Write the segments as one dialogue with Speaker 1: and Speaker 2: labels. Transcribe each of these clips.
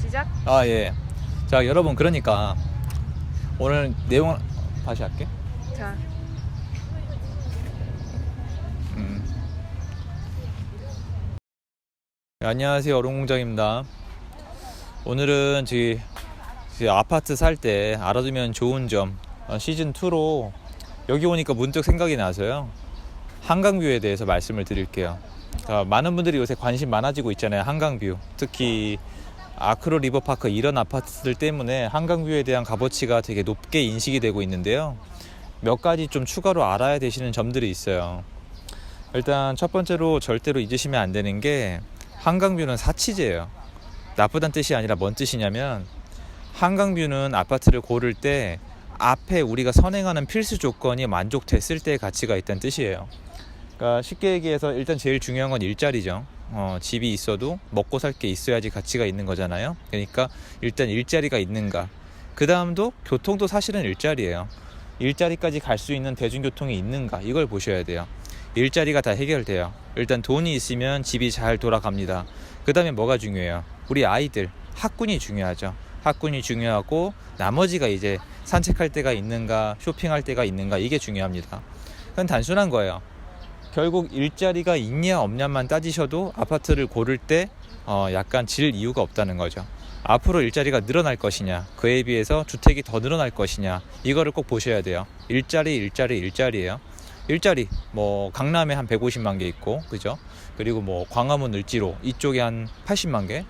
Speaker 1: 시작.
Speaker 2: 예. 자, 여러분, 그러니까 오늘 내용을 다시 할게.
Speaker 1: 자,
Speaker 2: 안녕하세요, 어른공장입니다. 오늘은 저희 아파트 살 때 알아두면 좋은 점 시즌2로 여기 오니까 문득 생각이 나서요, 한강뷰에 대해서 말씀을 드릴게요. 많은 분들이 요새 관심 많아지고 있잖아요. 한강뷰, 특히 아크로 리버파크 이런 아파트들 때문에 한강뷰에 대한 값어치가 되게 높게 인식이 되고 있는데요, 몇 가지 좀 추가로 알아야 되시는 점들이 있어요. 일단 첫 번째로 절대로 잊으시면 안 되는 게, 한강뷰는 사치제예요. 나쁘다는 뜻이 아니라 뭔 뜻이냐면, 한강뷰는 아파트를 고를 때 앞에 우리가 선행하는 필수 조건이 만족됐을 때의 가치가 있다는 뜻이에요. 그러니까 쉽게 얘기해서 일단 제일 중요한 건 일자리죠. 집이 있어도 먹고 살 게 있어야지 가치가 있는 거잖아요. 그러니까 일단 일자리가 있는가, 그 다음도 교통도 사실은 일자리예요. 일자리까지 갈 수 있는 대중교통이 있는가, 이걸 보셔야 돼요. 일자리가 다 해결돼요. 일단 돈이 있으면 집이 잘 돌아갑니다. 그 다음에 뭐가 중요해요? 우리 아이들, 학군이 중요하죠. 학군이 중요하고, 나머지가 이제 산책할 데가 있는가, 쇼핑할 데가 있는가, 이게 중요합니다. 그건 단순한 거예요. 결국 일자리가 있냐 없냐만 따지셔도 아파트를 고를 때 약간 질 이유가 없다는 거죠. 앞으로 일자리가 늘어날 것이냐, 그에 비해서 주택이 더 늘어날 것이냐, 이거를 꼭 보셔야 돼요. 일자리예요. 일자리 뭐 강남에 한 150만 개 있고, 그죠? 그리고 뭐 광화문 을지로 이쪽에 한 80만 개,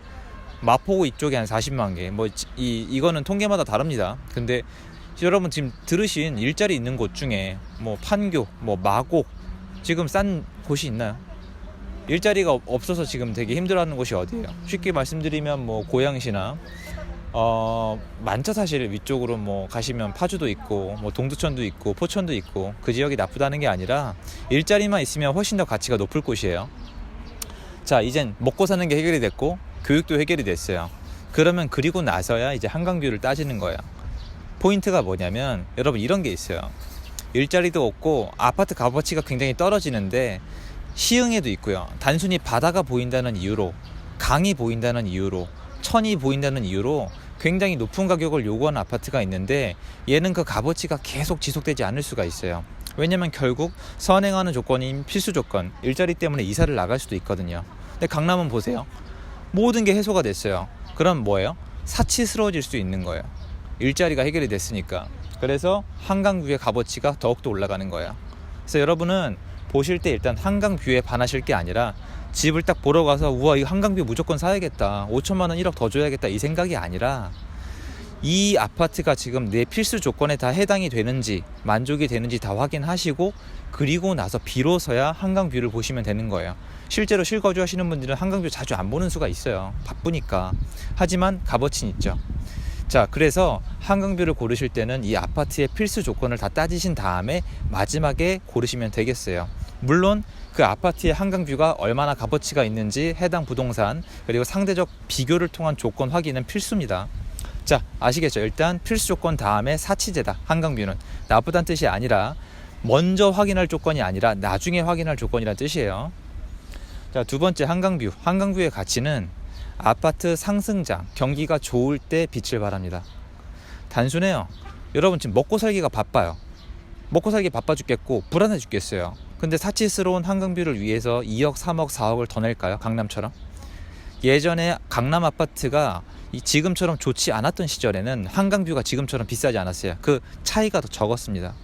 Speaker 2: 마포구 이쪽에 한 40만 개, 뭐 이거는 통계마다 다릅니다. 근데 여러분 지금 들으신 일자리 있는 곳 중에 뭐 판교, 뭐 마곡, 지금 싼 곳이 있나요? 일자리가 없어서 지금 되게 힘들어하는 곳이 어디예요? 쉽게 말씀드리면 뭐 고양시나 많죠. 사실 위쪽으로 뭐 가시면 파주도 있고, 뭐 동두천도 있고, 포천도 있고, 그 지역이 나쁘다는 게 아니라 일자리만 있으면 훨씬 더 가치가 높을 곳이에요. 자, 이젠 먹고 사는 게 해결이 됐고, 교육도 해결이 됐어요. 그러면 그리고 나서야 이제 한강뷰를 따지는 거예요. 포인트가 뭐냐면, 여러분 이런 게 있어요. 일자리도 없고 아파트 값어치가 굉장히 떨어지는데 시흥에도 있고요. 단순히 바다가 보인다는 이유로, 강이 보인다는 이유로, 천이 보인다는 이유로 굉장히 높은 가격을 요구하는 아파트가 있는데, 얘는 그 값어치가 계속 지속되지 않을 수가 있어요. 왜냐면 결국 선행하는 조건인 필수 조건, 일자리 때문에 이사를 나갈 수도 있거든요. 근데 강남은 보세요. 모든 게 해소가 됐어요. 그럼 뭐예요? 사치스러워질 수 있는 거예요. 일자리가 해결이 됐으니까. 그래서 한강뷰의 값어치가 더욱더 올라가는 거예요. 그래서 여러분은 보실 때 일단 한강뷰에 반하실 게 아니라, 집을 딱 보러 가서 우와 이 한강뷰 무조건 사야겠다, 5천만 원 1억 더 줘야겠다, 이 생각이 아니라, 이 아파트가 지금 내 필수 조건에 다 해당이 되는지, 만족이 되는지 다 확인하시고, 그리고 나서 비로소야 한강뷰를 보시면 되는 거예요. 실제로 실거주 하시는 분들은 한강뷰 자주 안 보는 수가 있어요. 바쁘니까. 하지만 값어치는 있죠. 자, 그래서 한강뷰를 고르실 때는 이 아파트의 필수 조건을 다 따지신 다음에 마지막에 고르시면 되겠어요. 물론 그 아파트의 한강뷰가 얼마나 값어치가 있는지 해당 부동산, 그리고 상대적 비교를 통한 조건 확인은 필수입니다. 자, 아시겠죠? 일단 필수 조건 다음에 사치제다. 한강뷰는 나쁘다는 뜻이 아니라, 먼저 확인할 조건이 아니라 나중에 확인할 조건이라는 뜻이에요. 자, 두 번째, 한강뷰의 가치는 아파트 상승장, 경기가 좋을 때 빛을 발합니다. 단순해요. 여러분 지금 먹고 살기가 바빠요. 먹고 살기 바빠 죽겠고 불안해 죽겠어요. 근데 사치스러운 한강뷰를 위해서 2억, 3억, 4억을 더 낼까요? 강남처럼? 예전에 강남 아파트가 지금처럼 좋지 않았던 시절에는 한강뷰가 지금처럼 비싸지 않았어요. 그 차이가 더 적었습니다.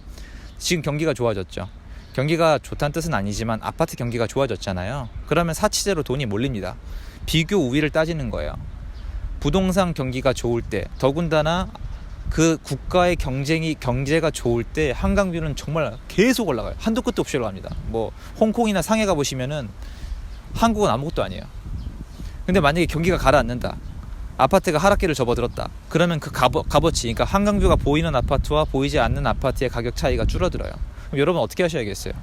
Speaker 2: 지금 경기가 좋아졌죠. 경기가 좋다는 뜻은 아니지만 아파트 경기가 좋아졌잖아요. 그러면 사치제로 돈이 몰립니다. 비교 우위를 따지는 거예요. 부동산 경기가 좋을 때, 더군다나 그 국가의 경제가 좋을 때 한강뷰는 정말 계속 올라가요. 한도 끝도 없이 올라갑니다. 뭐 홍콩이나 상해 가보시면은 한국은 아무것도 아니에요. 근데 만약에 경기가 가라앉는다, 아파트가 하락기를 접어들었다, 그러면 그 값어치, 그러니까 한강뷰가 보이는 아파트와 보이지 않는 아파트의 가격 차이가 줄어들어요. 그럼 여러분 어떻게 하셔야겠어요?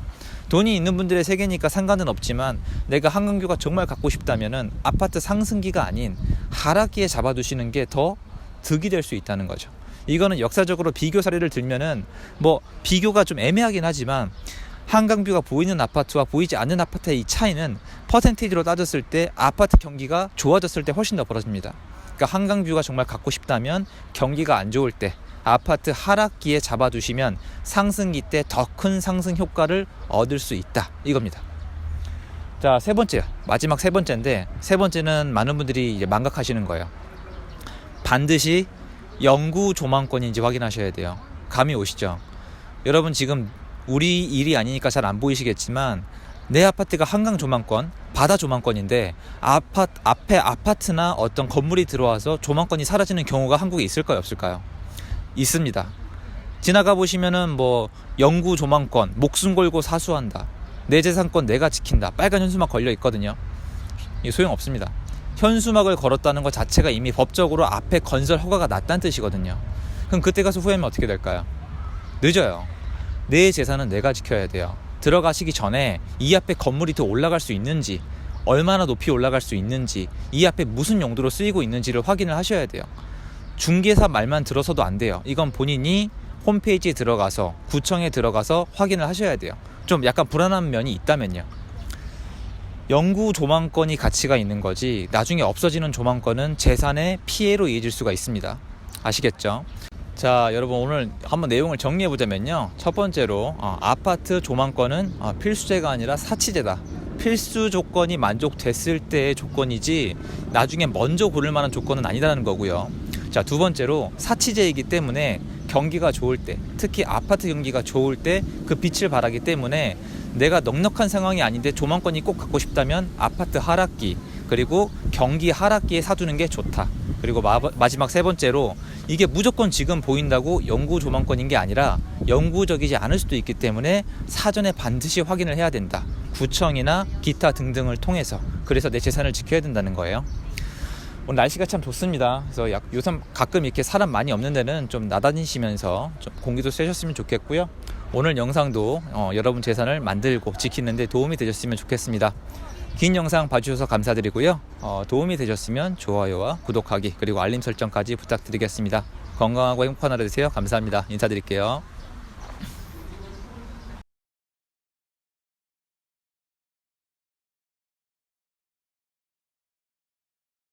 Speaker 2: 돈이 있는 분들의 세계니까 상관은 없지만, 내가 한강뷰가 정말 갖고 싶다면은 아파트 상승기가 아닌 하락기에 잡아두시는 게 더 득이 될 수 있다는 거죠. 이거는 역사적으로 비교 사례를 들면은 뭐 비교가 좀 애매하긴 하지만, 한강뷰가 보이는 아파트와 보이지 않는 아파트의 이 차이는 퍼센테이지로 따졌을 때 아파트 경기가 좋아졌을 때 훨씬 더 벌어집니다. 그러니까 한강뷰가 정말 갖고 싶다면 경기가 안 좋을 때 아파트 하락기에 잡아두시면 상승기 때 더 큰 상승 효과를 얻을 수 있다, 이겁니다. 자, 세 번째, 마지막 세 번째인데, 세 번째는 많은 분들이 이제 망각하시는 거예요. 반드시 영구 조망권인지 확인하셔야 돼요. 감이 오시죠? 여러분, 지금 우리 일이 아니니까 잘 안 보이시겠지만 내 아파트가 한강 조망권, 바다 조망권인데 앞에 아파트나 어떤 건물이 들어와서 조망권이 사라지는 경우가 한국에 있을까요, 없을까요? 있습니다. 지나가 보시면은 뭐 영구 조망권, 목숨 걸고 사수한다, 내 재산권 내가 지킨다, 빨간 현수막 걸려 있거든요. 이게 소용없습니다. 현수막을 걸었다는 것 자체가 이미 법적으로 앞에 건설 허가가 났다는 뜻이거든요. 그럼 그때 가서 후회하면 어떻게 될까요? 늦어요. 내 재산은 내가 지켜야 돼요. 들어가시기 전에 이 앞에 건물이 더 올라갈 수 있는지, 얼마나 높이 올라갈 수 있는지, 이 앞에 무슨 용도로 쓰이고 있는지를 확인을 하셔야 돼요. 중개사 말만 들어서도 안 돼요. 이건 본인이 홈페이지에 들어가서, 구청에 들어가서 확인을 하셔야 돼요. 좀 약간 불안한 면이 있다면요. 영구 조망권이 가치가 있는 거지, 나중에 없어지는 조망권은 재산의 피해로 이어질 수가 있습니다. 아시겠죠? 자, 여러분, 오늘 한번 내용을 정리해 보자면요. 첫 번째로 아파트 조망권은 필수제가 아니라 사치제다. 필수 조건이 만족됐을 때의 조건이지 나중에 먼저 고를 만한 조건은 아니라는 거고요. 자, 두 번째로 사치제이기 때문에 경기가 좋을 때, 특히 아파트 경기가 좋을 때 그 빛을 발하기 때문에 내가 넉넉한 상황이 아닌데 조망권이 꼭 갖고 싶다면 아파트 하락기, 그리고 경기 하락기에 사두는 게 좋다. 그리고 마지막 세 번째로, 이게 무조건 지금 보인다고 영구 조망권인 게 아니라 영구적이지 않을 수도 있기 때문에 사전에 반드시 확인을 해야 된다. 구청이나 기타 등등을 통해서. 그래서 내 재산을 지켜야 된다는 거예요. 오늘 날씨가 참 좋습니다. 그래서 요즘 가끔 이렇게 사람 많이 없는 데는 좀 나다니시면서 좀 공기도 쐬셨으면 좋겠고요. 오늘 영상도 여러분 재산을 만들고 지키는 데 도움이 되셨으면 좋겠습니다. 긴 영상 봐주셔서 감사드리고요. 도움이 되셨으면 좋아요와 구독하기, 그리고 알림 설정까지 부탁드리겠습니다. 건강하고 행복한 하루 되세요. 감사합니다. 인사드릴게요.